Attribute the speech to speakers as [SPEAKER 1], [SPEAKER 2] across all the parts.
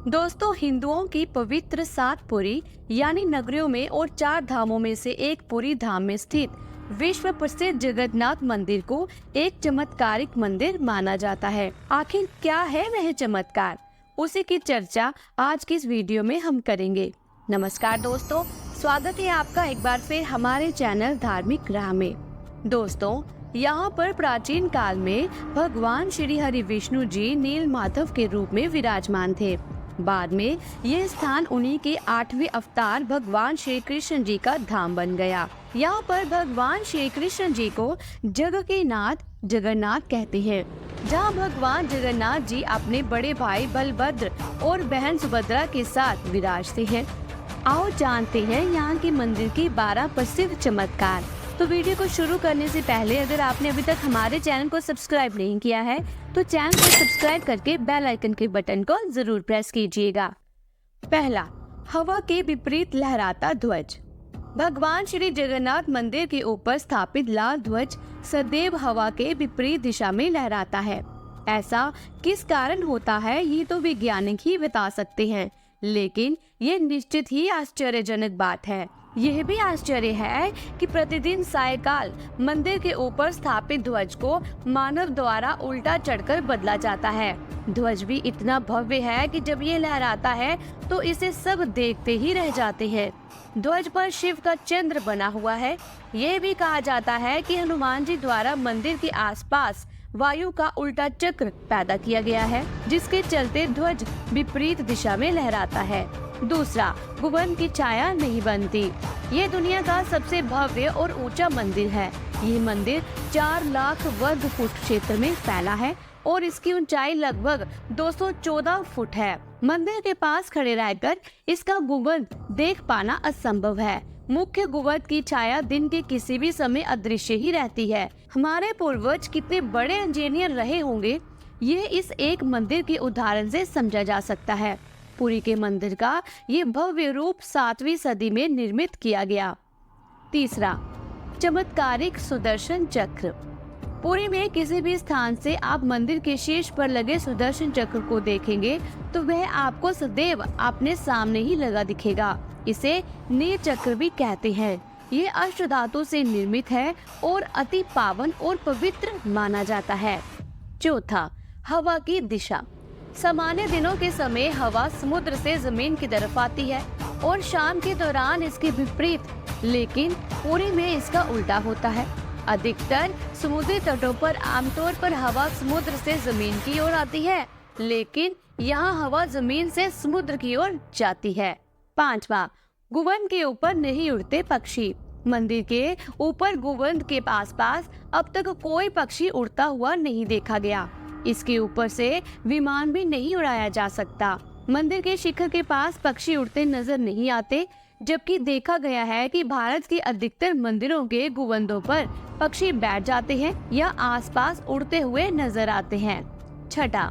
[SPEAKER 1] दोस्तों, हिंदुओं की पवित्र 7 पुरी यानी नगरियों में और 4 धामों में से एक पुरी धाम में स्थित विश्व प्रसिद्ध जगन्नाथ मंदिर को एक चमत्कारिक मंदिर माना जाता है। आखिर क्या है वह चमत्कार, उसी की चर्चा आज की इस वीडियो में हम करेंगे। नमस्कार दोस्तों, स्वागत है आपका एक बार फिर हमारे चैनल धार्मिक राह में। दोस्तों, यहाँ पर प्राचीन काल में भगवान श्री हरि विष्णु जी नील माधव के रूप में विराजमान थे। बाद में ये स्थान उन्हीं के 8वें अवतार भगवान श्री कृष्ण जी का धाम बन गया। यहाँ पर भगवान श्री कृष्ण जी को जग के नाथ जगन्नाथ कहते हैं, जहाँ भगवान जगन्नाथ जी अपने बड़े भाई बलभद्र और बहन सुभद्रा के साथ विराजते हैं। आओ जानते हैं यहाँ के मंदिर के 12 प्रसिद्ध चमत्कार। तो वीडियो को शुरू करने से पहले अगर आपने अभी तक हमारे चैनल को सब्सक्राइब नहीं किया है तो चैनल को सब्सक्राइब करके बेल आइकन के बटन को जरूर प्रेस कीजिएगा। पहला, हवा के विपरीत लहराता ध्वज। भगवान श्री जगन्नाथ मंदिर के ऊपर स्थापित लाल ध्वज सदैव हवा के विपरीत दिशा में लहराता है। ऐसा किस कारण होता है ये तो वैज्ञानिक ही बता सकते हैं, लेकिन ये निश्चित ही आश्चर्यजनक बात है। यह भी आश्चर्य है कि प्रतिदिन सायकाल मंदिर के ऊपर स्थापित ध्वज को मानव द्वारा उल्टा चढ़कर बदला जाता है। ध्वज भी इतना भव्य है कि जब ये लहराता है तो इसे सब देखते ही रह जाते हैं। ध्वज पर शिव का चंद्र बना हुआ है। ये भी कहा जाता है कि हनुमान जी द्वारा मंदिर के आसपास वायु का उल्टा चक्र पैदा किया गया है, जिसके चलते ध्वज विपरीत दिशा में लहराता है। दूसरा, गुंबद की छाया नहीं बनती। ये दुनिया का सबसे भव्य और ऊंचा मंदिर है। ये मंदिर 4 लाख वर्ग फुट क्षेत्र में फैला है और इसकी ऊंचाई लगभग 214 फुट है। मंदिर के पास खड़े रहकर इसका गुंबद देख पाना असंभव है। मुख्य गुंबद की छाया दिन के किसी भी समय अदृश्य ही रहती है। हमारे पूर्वज कितने बड़े इंजीनियर रहे होंगे, ये इस एक मंदिर के उदाहरण से समझा जा सकता है। पुरी के मंदिर का ये भव्य रूप 7वीं सदी में निर्मित किया गया। तीसरा, चमत्कारिक सुदर्शन चक्र। पुरी में किसी भी स्थान से आप मंदिर के शीर्ष पर लगे सुदर्शन चक्र को देखेंगे तो वह आपको सदैव अपने सामने ही लगा दिखेगा। इसे नील चक्र भी कहते हैं। ये अष्टधातु से निर्मित है और अति पावन और पवित्र माना जाता है। चौथा, हवा की दिशा। सामान्य दिनों के समय हवा समुद्र से जमीन की तरफ आती है और शाम के दौरान इसके विपरीत, लेकिन पुरी में इसका उल्टा होता है। अधिकतर समुद्री तटों पर आमतौर पर हवा समुद्र से जमीन की ओर आती है, लेकिन यहाँ हवा जमीन से समुद्र की ओर जाती है। पांचवा, गुंबद के ऊपर नहीं उड़ते पक्षी। मंदिर के ऊपर गुंबद के आसपास अब तक कोई पक्षी उड़ता हुआ नहीं देखा गया। इसके ऊपर से विमान भी नहीं उड़ाया जा सकता। मंदिर के शिखर के पास पक्षी उड़ते नजर नहीं आते, जबकि देखा गया है कि भारत के अधिकतर मंदिरों के गुंबदों पर पक्षी बैठ जाते हैं या आसपास उड़ते हुए नजर आते हैं। छठा,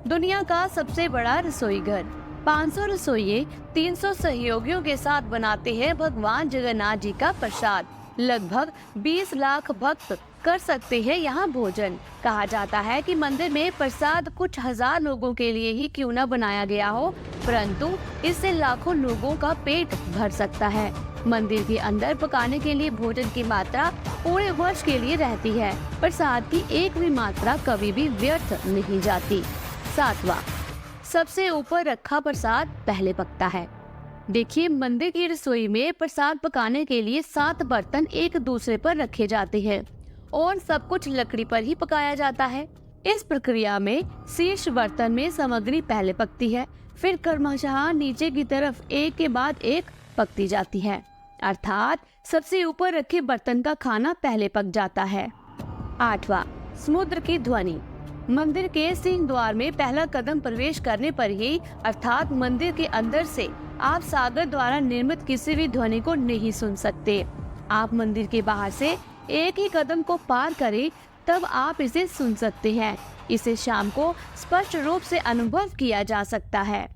[SPEAKER 1] दुनिया का सबसे बड़ा रसोई घर। 500 रसोइये 300 सहयोगियों के साथ बनाते हैं भगवान जगन्नाथ जी का प्रसाद। लगभग 20 लाख भक्त कर सकते हैं यहाँ भोजन। कहा जाता है कि मंदिर में प्रसाद कुछ हजार लोगों के लिए ही क्यों न बनाया गया हो, परंतु इससे लाखों लोगों का पेट भर सकता है। मंदिर के अंदर पकाने के लिए भोजन की मात्रा पूरे वर्ष के लिए रहती है। प्रसाद की एक भी मात्रा कभी भी व्यर्थ नहीं जाती। सातवां, सबसे ऊपर रखा प्रसाद पहले पकता है। देखिए, मंदिर की रसोई में प्रसाद पकाने के लिए 7 बर्तन एक दूसरे पर रखे जाते हैं और सब कुछ लकड़ी पर ही पकाया जाता है। इस प्रक्रिया में शीर्ष बर्तन में सामग्री पहले पकती है, फिर क्रमशः नीचे की तरफ एक के बाद एक पकती जाती है, अर्थात सबसे ऊपर रखे बर्तन का खाना पहले पक जाता है। 8वां, समुद्र की ध्वनि। मंदिर के सिंह द्वार में पहला कदम प्रवेश करने पर ही, अर्थात मंदिर के अंदर से आप सागर द्वारा निर्मित किसी भी ध्वनि को नहीं सुन सकते। आप मंदिर के बाहर से एक ही कदम को पार करें तब आप इसे सुन सकते हैं। इसे शाम को स्पष्ट रूप से अनुभव किया जा सकता है।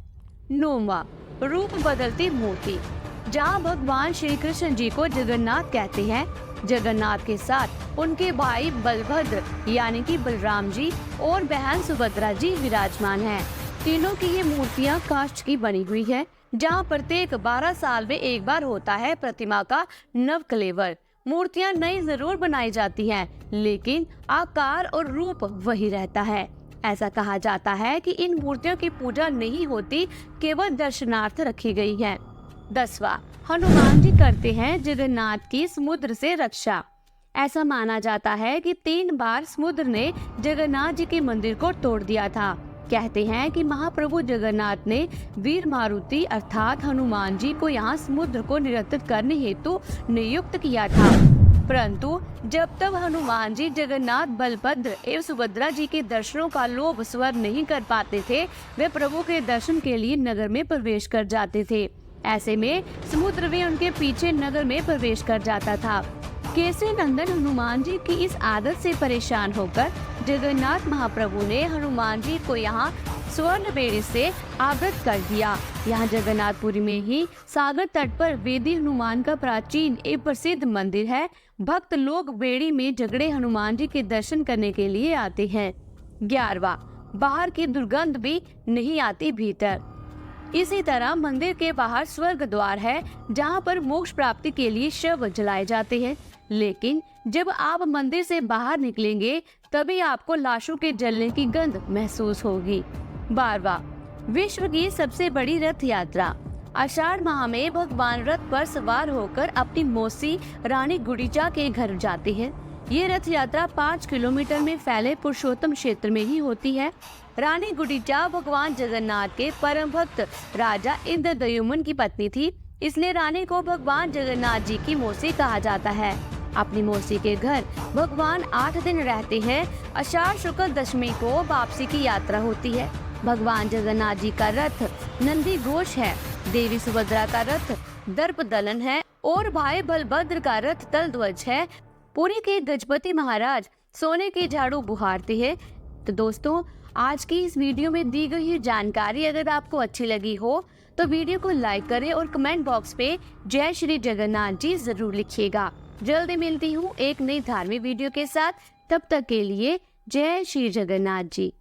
[SPEAKER 1] 9वां, रूप बदलती मूर्ति। जहाँ भगवान श्री कृष्ण जी को जगन्नाथ कहते हैं, जगन्नाथ के साथ उनके भाई बलभद्र यानी कि बलराम जी और बहन सुभद्रा जी विराजमान हैं। तीनों की ये मूर्तियां काष्ठ की बनी हुई है, जहां प्रत्येक 12 साल में एक बार होता है प्रतिमा का नवकलेवर। मूर्तियां नई जरूर बनाई जाती हैं, लेकिन आकार और रूप वही रहता है। ऐसा कहा जाता है कि इन मूर्तियों की पूजा नहीं होती, केवल दर्शनार्थ रखी गई है। 10वां, हनुमान जी करते हैं जगन्नाथ की समुद्र से रक्षा। ऐसा माना जाता है कि 3 बार समुद्र ने जगन्नाथ जी के मंदिर को तोड़ दिया था। कहते हैं कि महाप्रभु जगन्नाथ ने वीर मारुति अर्थात हनुमान जी को यहाँ समुद्र को नियंत्रित करने हेतु नियुक्त किया था, परंतु जब तक हनुमान जी जगन्नाथ, बलभद्र एवं सुभद्रा जी के दर्शनों का लोभ स्वर नहीं कर पाते थे, वे प्रभु के दर्शन के लिए नगर में प्रवेश कर जाते थे। ऐसे में समुद्र भी उनके पीछे नगर में प्रवेश कर जाता था। केसरी नंदन हनुमान जी की इस आदत से परेशान होकर जगन्नाथ महाप्रभु ने हनुमान जी को यहाँ स्वर्ण बेड़ी से आवृत कर दिया। यहाँ जगन्नाथपुरी में ही सागर तट पर वेदी हनुमान का प्राचीन एवं प्रसिद्ध मंदिर है। भक्त लोग बेड़ी में जगड़े हनुमान जी के दर्शन करने के लिए आते हैं। 11वां, बाहर की दुर्गंध भी नहीं आती भीतर। इसी तरह मंदिर के बाहर स्वर्ग द्वार है, जहाँ पर मोक्ष प्राप्ति के लिए शव जलाए जाते हैं, लेकिन जब आप मंदिर से बाहर निकलेंगे तभी आपको लाशों के जलने की गंध महसूस होगी। 12वां, विश्व की सबसे बड़ी रथ यात्रा। आषाढ़ माह में भगवान रथ पर सवार होकर अपनी मौसी रानी गुड़ीचा के घर जाते हैं। ये रथ यात्रा 5 किलोमीटर में फैले पुरुषोत्तम क्षेत्र में ही होती है। रानी गुड़ीचा भगवान जगन्नाथ के परम भक्त राजा इंद्रद्युम्न की पत्नी थी, इसलिए रानी को भगवान जगन्नाथ जी की मौसी कहा जाता है। अपनी मौसी के घर भगवान 8 दिन रहते हैं। आषाढ़ शुक्ल दशमी को वापसी की यात्रा होती है। भगवान जगन्नाथ जी का रथ नंदी घोष है, देवी सुभद्रा का रथ दर्प दलन है और भाई बलभद्र का रथ तलध्वज है। पुरी के गजपति महाराज सोने के झाड़ू बुहारते हैं। तो दोस्तों, आज की इस वीडियो में दी गई जानकारी अगर आपको अच्छी लगी हो तो वीडियो को लाइक करें और कमेंट बॉक्स पे जय श्री जगन्नाथ जी जरूर लिखिएगा। जल्दी मिलती हूँ एक नई धार्मिक वीडियो के साथ, तब तक के लिए जय श्री जगन्नाथ जी।